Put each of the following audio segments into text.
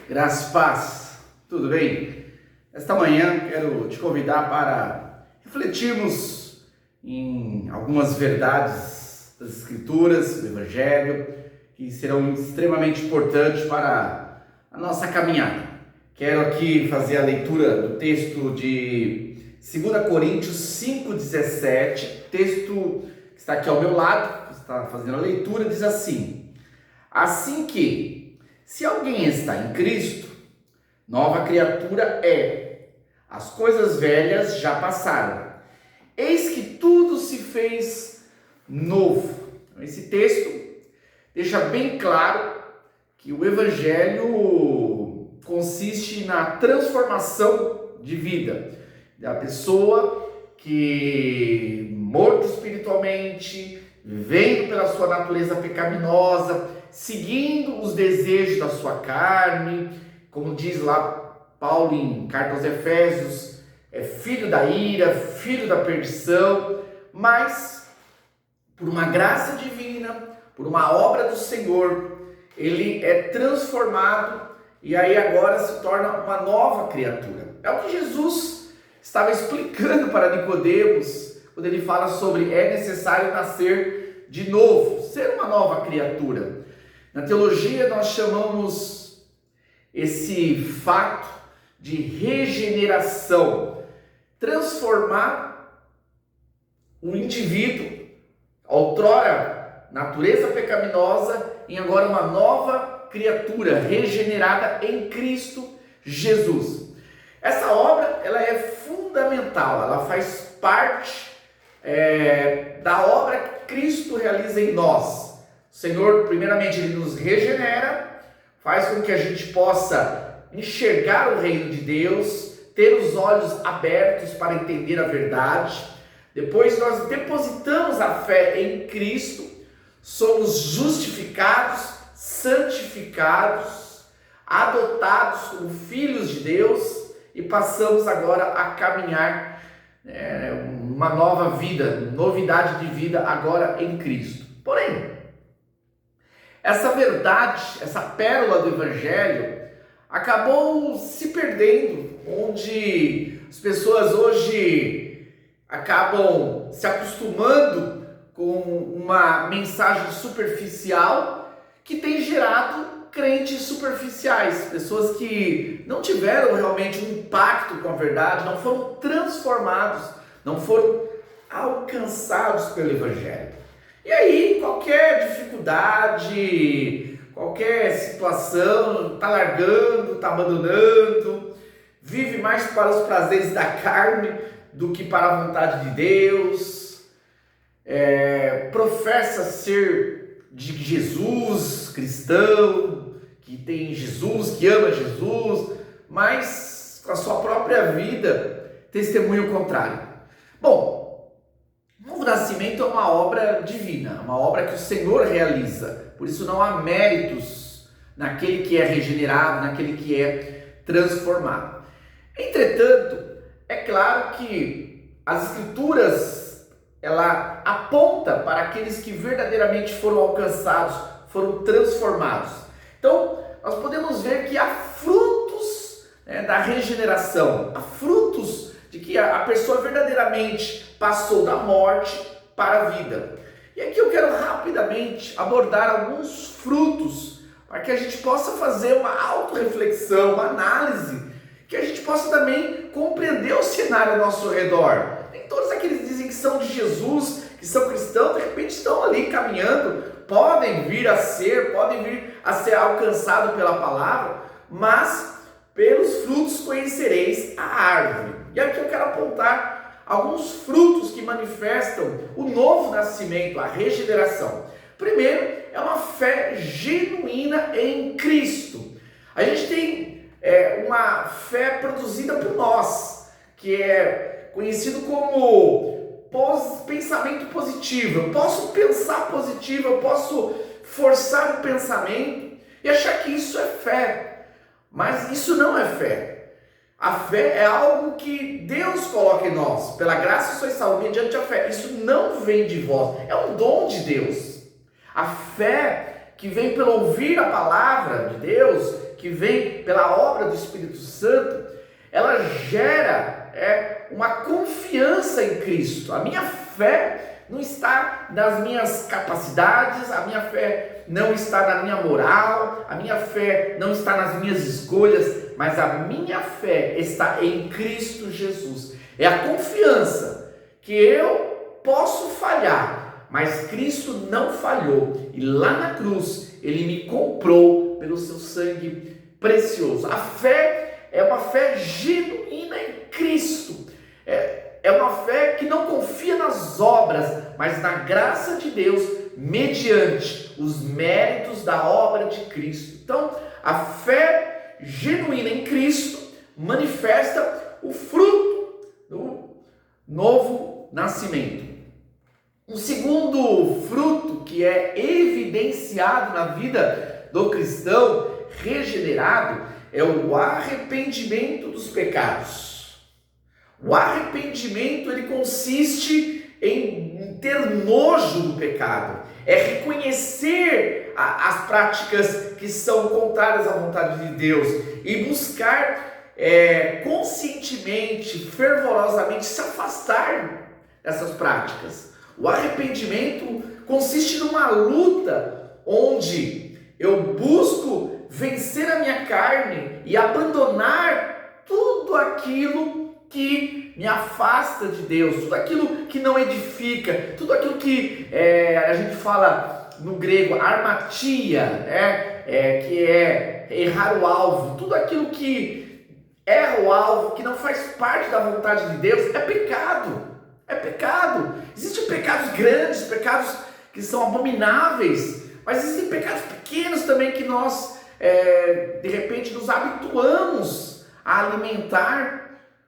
Graças e paz, tudo bem? Esta manhã quero te convidar para refletirmos em algumas verdades das Escrituras, do Evangelho, que serão extremamente importantes para a nossa caminhada. Quero aqui fazer a leitura do texto de 2 Coríntios 5,17, texto que está aqui ao meu lado, que está fazendo a leitura, diz assim: assim que, se alguém está em Cristo, nova criatura é. As coisas velhas já passaram. Eis que tudo se fez novo. Esse texto deixa bem claro que o Evangelho consiste na transformação de vida da pessoa que, morto espiritualmente, vivendo pela sua natureza pecaminosa, seguindo os desejos da sua carne, como diz lá Paulo em carta aos Efésios, é filho da ira, filho da perdição, mas por uma graça divina, por uma obra do Senhor, ele é transformado e aí agora se torna uma nova criatura. É o que Jesus estava explicando para Nicodemos, quando ele fala sobre é necessário nascer de novo, ser uma nova criatura. Na teologia nós chamamos esse fato de regeneração, transformar o indivíduo, outrora natureza pecaminosa, em agora uma nova criatura regenerada em Cristo Jesus. Essa obra ela é fundamental, ela faz parte da obra que Cristo realiza em nós. O Senhor, primeiramente, Ele nos regenera, faz com que a gente possa enxergar o reino de Deus, ter os olhos abertos para entender a verdade. Depois nós depositamos a fé em Cristo, somos justificados, santificados, adotados como filhos de Deus e passamos agora a caminhar uma nova vida, novidade de vida agora em Cristo. Porém, essa verdade, essa pérola do Evangelho acabou se perdendo, onde as pessoas hoje acabam se acostumando com uma mensagem superficial que tem gerado crentes superficiais, pessoas que não tiveram realmente um impacto com a verdade, não foram transformados, não foram alcançados pelo Evangelho. E aí, qualquer dificuldade, qualquer situação, está largando, está abandonando, vive mais para os prazeres da carne do que para a vontade de Deus, professa ser de Jesus, cristão, que tem Jesus, que ama Jesus, mas com a sua própria vida testemunha o contrário. Bom, o novo nascimento é uma obra divina, uma obra que o Senhor realiza, por isso não há méritos naquele que é regenerado, naquele que é transformado. Entretanto, é claro que as Escrituras, ela aponta para aqueles que verdadeiramente foram alcançados, foram transformados. Então, nós podemos ver que há frutos da regeneração, há frutos de que a pessoa verdadeiramente passou da morte para a vida. E aqui eu quero rapidamente abordar alguns frutos para que a gente possa fazer uma autorreflexão, uma análise, que a gente possa também compreender o cenário ao nosso redor. Nem todos aqueles que dizem que são de Jesus, que são cristãos, de repente estão ali caminhando, podem vir a ser alcançados pela palavra, mas pelos frutos conhecereis a árvore. E aqui eu quero apontar alguns frutos que manifestam o novo nascimento, a regeneração. Primeiro, é uma fé genuína em Cristo. A gente tem uma fé produzida por nós, que é conhecido como pensamento positivo. Eu posso pensar positivo, eu posso forçar o pensamento e achar que isso é fé, mas isso não é fé. A fé é algo que Deus coloca em nós. Pela graça sois salvos mediante a fé. Isso não vem de vós, é um dom de Deus. A fé que vem pelo ouvir a palavra de Deus que vem pela obra do Espírito Santo, ela gera uma confiança em Cristo. A minha fé não está nas minhas capacidades, a minha fé não está na minha moral, a minha fé não está nas minhas escolhas, mas a minha fé está em Cristo Jesus. É a confiança que eu posso falhar, mas Cristo não falhou. E lá na cruz, Ele me comprou pelo seu sangue precioso. A fé é uma fé genuína em Cristo. É uma fé que não confia nas obras, mas na graça de Deus, mediante os méritos da obra de Cristo. Então, a fé genuína em Cristo manifesta o fruto do novo nascimento. Um segundo fruto que é evidenciado na vida do cristão regenerado é o arrependimento dos pecados. O arrependimento, ele consiste em ter nojo do pecado, é reconhecer as práticas que são contrárias à vontade de Deus e buscar conscientemente, fervorosamente se afastar dessas práticas. O arrependimento consiste numa luta onde eu busco vencer a minha carne e abandonar tudo aquilo que me afasta de Deus, tudo aquilo que não edifica, tudo aquilo que a gente fala no grego armatia, que é errar o alvo, tudo aquilo que erra o alvo, que não faz parte da vontade de Deus, é pecado. É pecado. Existem pecados grandes, pecados que são abomináveis, mas existem pecados pequenos também que nós, de repente, nos habituamos a alimentar,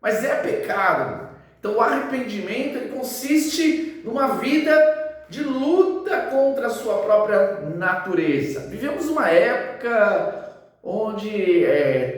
mas é pecado. Então o arrependimento, ele consiste numa vida de luta contra a sua própria natureza. Vivemos uma época onde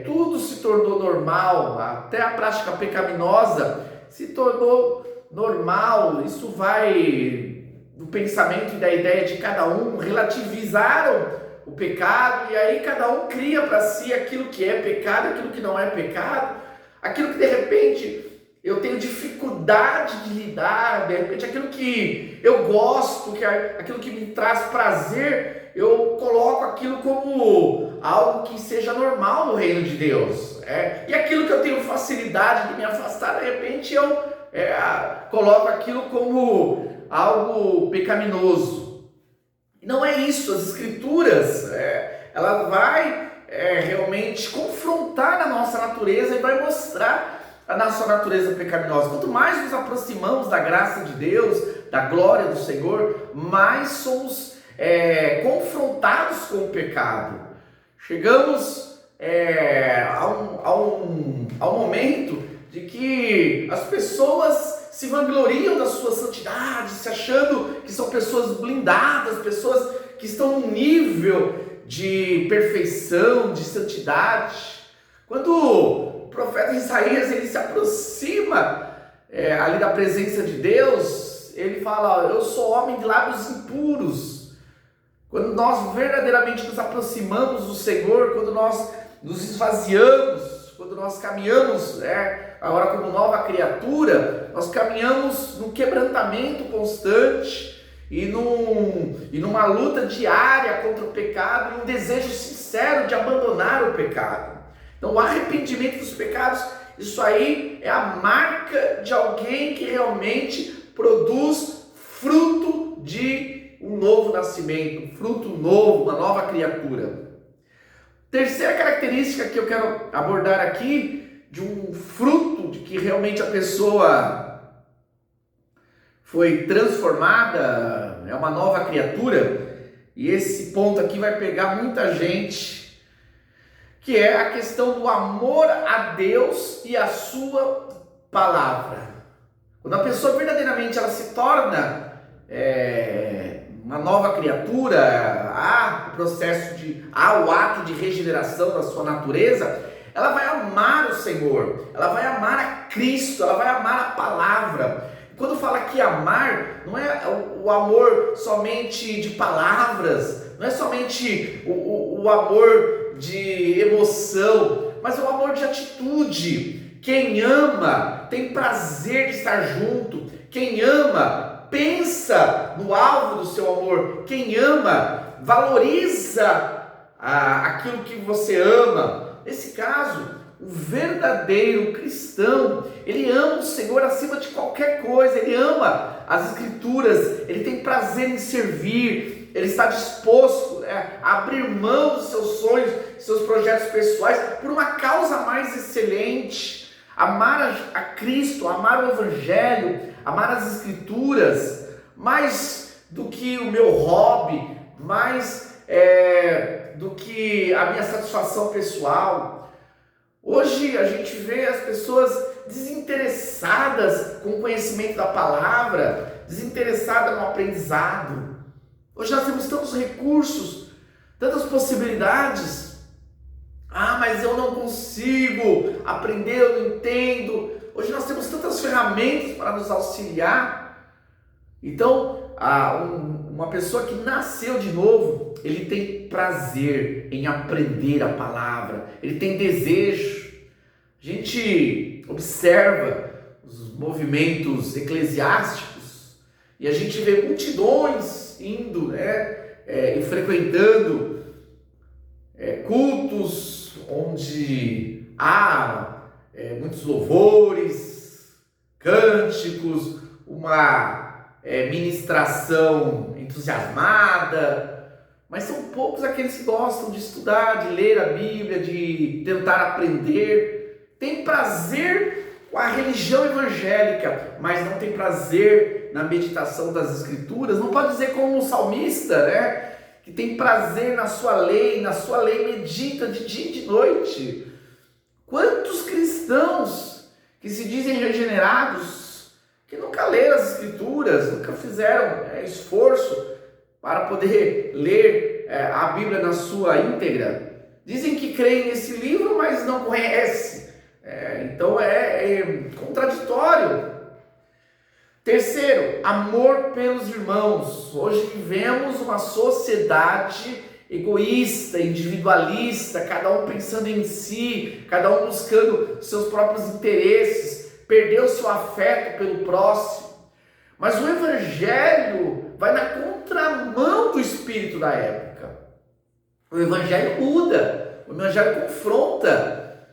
tudo se tornou normal, até a prática pecaminosa se tornou normal. Isso vai do pensamento e da ideia de cada um, relativizaram o pecado, e aí cada um cria para si aquilo que é pecado, aquilo que não é pecado, aquilo que de repente eu tenho dificuldade de lidar, de repente aquilo que eu gosto, aquilo que me traz prazer, eu coloco aquilo como algo que seja normal no reino de Deus. E aquilo que eu tenho facilidade de me afastar, de repente eu coloco aquilo como algo pecaminoso. E não é isso. As Escrituras, ela vai realmente confrontar a nossa natureza e vai mostrar a nossa natureza pecaminosa. Quanto mais nos aproximamos da graça de Deus, da glória do Senhor, mais somos confrontados com o pecado. Chegamos a um momento de que as pessoas se vangloriam da sua santidade, se achando que são pessoas blindadas, pessoas que estão num nível de perfeição, de santidade. Quando o profeta Isaías ele se aproxima ali da presença de Deus, ele fala: eu sou homem de lábios impuros. Quando nós verdadeiramente nos aproximamos do Senhor, quando nós nos esvaziamos, quando nós caminhamos agora como nova criatura, nós caminhamos num quebrantamento constante e numa luta diária contra o pecado, e um desejo sincero de abandonar o pecado. Então o arrependimento dos pecados, isso aí é a marca de alguém que realmente produz fruto de um novo nascimento, um fruto novo, uma nova criatura. Terceira característica que eu quero abordar aqui, de um fruto de que realmente a pessoa foi transformada, é uma nova criatura, e esse ponto aqui vai pegar muita gente, que é a questão do amor a Deus e a sua palavra. Quando a pessoa verdadeiramente ela se torna uma nova criatura, há o ato de regeneração da sua natureza, ela vai amar o Senhor, ela vai amar a Cristo, ela vai amar a palavra. Quando fala que amar, não é o amor somente de palavras, não é somente o amor de emoção, mas é um amor de atitude. Quem ama tem prazer de estar junto. Quem ama pensa no alvo do seu amor. Quem ama valoriza aquilo que você ama. Nesse caso, o verdadeiro cristão, ele ama o Senhor acima de qualquer coisa, ele ama as Escrituras, ele tem prazer em servir, ele está disposto a abrir mão dos seus sonhos, seus projetos pessoais, por uma causa mais excelente. Amar a Cristo, amar o Evangelho, amar as Escrituras, mais do que o meu hobby, mais do que a minha satisfação pessoal. Hoje a gente vê as pessoas desinteressadas com o conhecimento da palavra, desinteressadas no aprendizado. Hoje nós temos tantos recursos, tantas possibilidades. Mas eu não consigo aprender, eu não entendo. Hoje nós temos tantas ferramentas para nos auxiliar. Então, uma pessoa que nasceu de novo, ele tem prazer em aprender a palavra, ele tem desejo. A gente observa os movimentos eclesiásticos e a gente vê multidões indo, e frequentando cultos onde há muitos louvores, cânticos, uma ministração entusiasmada, mas são poucos aqueles que gostam de estudar, de ler a Bíblia, de tentar aprender. Tem prazer com a religião evangélica, mas não tem prazer na meditação das Escrituras. Não pode dizer como um salmista, que tem prazer na sua lei medita de dia e de noite. Quantos cristãos que se dizem regenerados, que nunca leram as Escrituras, nunca fizeram esforço para poder ler a Bíblia na sua íntegra, dizem que creem nesse livro, mas não conhecem. Então é contraditório. Terceiro, amor pelos irmãos. Hoje vivemos uma sociedade egoísta, individualista, cada um pensando em si, cada um buscando seus próprios interesses, perdeu seu afeto pelo próximo. Mas o Evangelho vai na contramão do espírito da época. O Evangelho muda, o Evangelho confronta.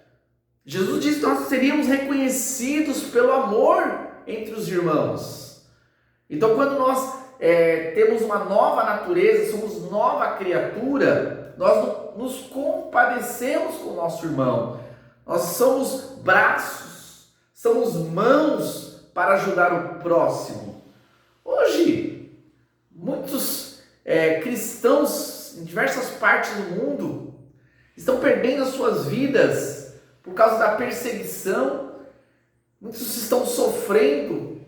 Jesus disse que nós seríamos reconhecidos pelo amor entre os irmãos. Então, quando nós temos uma nova natureza, somos nova criatura, nós nos compadecemos com o nosso irmão. Nós somos braços, somos mãos para ajudar o próximo. Hoje, muitos cristãos em diversas partes do mundo estão perdendo as suas vidas por causa da perseguição. Muitos estão sofrendo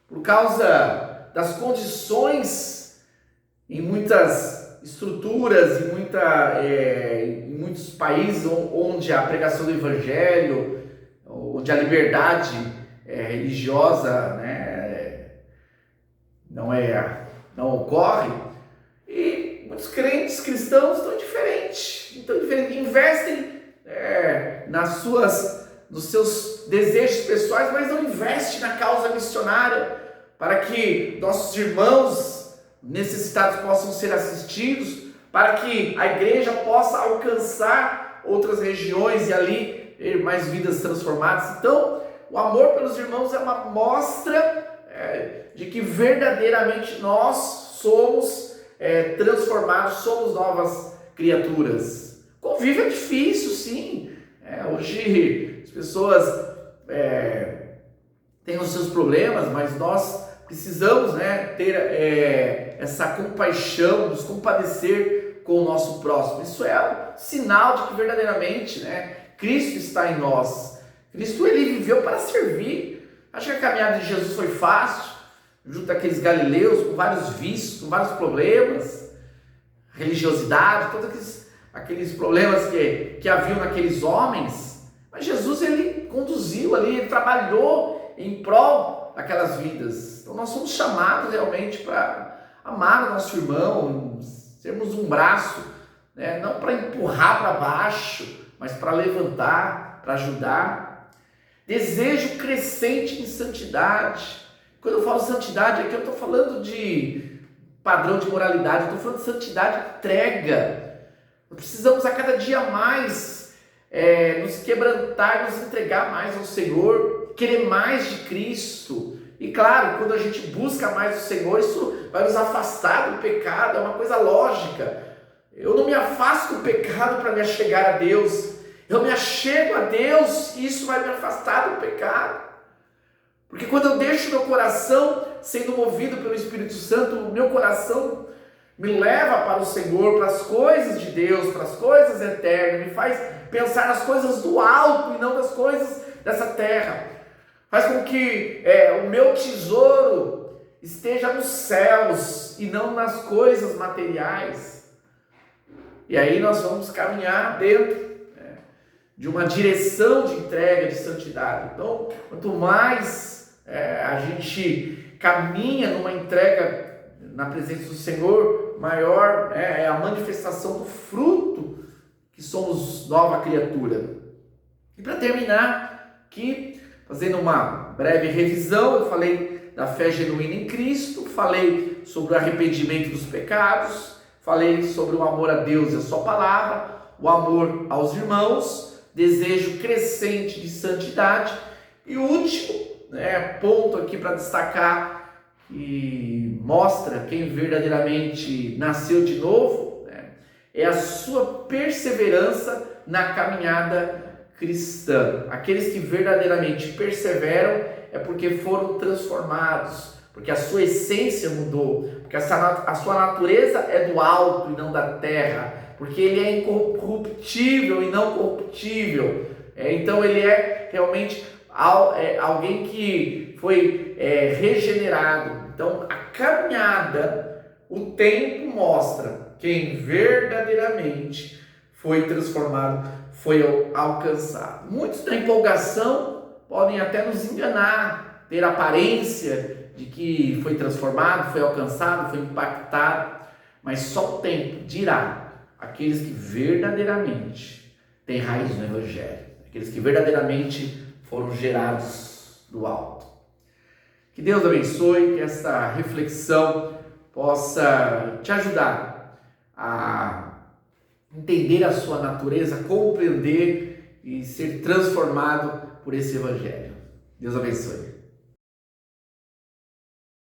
por causa das condições em muitas estruturas, em muitos países onde a pregação do Evangelho, onde a liberdade religiosa não ocorre. E muitos crentes cristãos estão diferentes, investem nos seus desejos pessoais, mas não investem na causa missionária, para que nossos irmãos necessitados possam ser assistidos, para que a igreja possa alcançar outras regiões e ali ter mais vidas transformadas. Então, o amor pelos irmãos é uma mostra de que verdadeiramente nós somos transformados, somos novas criaturas. Convívio é difícil, sim. Hoje as pessoas têm os seus problemas, mas nós precisamos ter essa compaixão, nos compadecer com o nosso próximo. Isso é um sinal de que verdadeiramente Cristo está em nós. Cristo, ele viveu para servir. Acho que a caminhada de Jesus foi fácil, junto àqueles galileus com vários vícios, com vários problemas, religiosidade, todos aqueles problemas que haviam naqueles homens. Mas Jesus, ele conduziu ali, ele trabalhou em prol daquelas vidas. Então nós somos chamados realmente para amar o nosso irmão, sermos um braço né? Não para empurrar para baixo, mas para levantar, para ajudar. Desejo crescente em santidade. Quando eu falo santidade aqui, eu estou falando de padrão de moralidade, eu estou falando de santidade entrega. Nós precisamos a cada dia mais nos quebrantar, nos entregar mais ao Senhor, querer mais de Cristo. E claro, quando a gente busca mais o Senhor, isso vai nos afastar do pecado, é uma coisa lógica. Eu não me afasto do pecado para me achegar a Deus. Eu me achego a Deus e isso vai me afastar do pecado. Porque quando eu deixo meu coração sendo movido pelo Espírito Santo, o meu coração me leva para o Senhor, para as coisas de Deus, para as coisas eternas, me faz pensar nas coisas do alto e não das coisas dessa terra. Faz com que o meu tesouro esteja nos céus e não nas coisas materiais. E aí nós vamos caminhar dentro de uma direção de entrega, de santidade. Então, quanto mais a gente caminha numa entrega na presença do Senhor, maior é a manifestação do fruto que somos nova criatura. E para terminar, aqui, fazendo uma breve revisão, eu falei da fé genuína em Cristo, falei sobre o arrependimento dos pecados, falei sobre o amor a Deus e a sua palavra, o amor aos irmãos, desejo crescente de santidade. E o último ponto aqui para destacar, que mostra quem verdadeiramente nasceu de novo, é a sua perseverança na caminhada cristã. Aqueles que verdadeiramente perseveram é porque foram transformados, porque a sua essência mudou, porque a sua natureza é do alto e não da terra, porque ele é incorruptível e não corruptível. Então ele é realmente alguém que foi regenerado. Então a caminhada, o tempo mostra quem verdadeiramente foi transformado, foi alcançado. Muitos na empolgação podem até nos enganar, ter aparência de que foi transformado, foi alcançado, foi impactado, mas só o tempo dirá aqueles que verdadeiramente têm raiz no Evangelho, aqueles que verdadeiramente foram gerados do alto. Que Deus abençoe, que essa reflexão possa te ajudar a entender a sua natureza, compreender e ser transformado por esse Evangelho. Deus abençoe.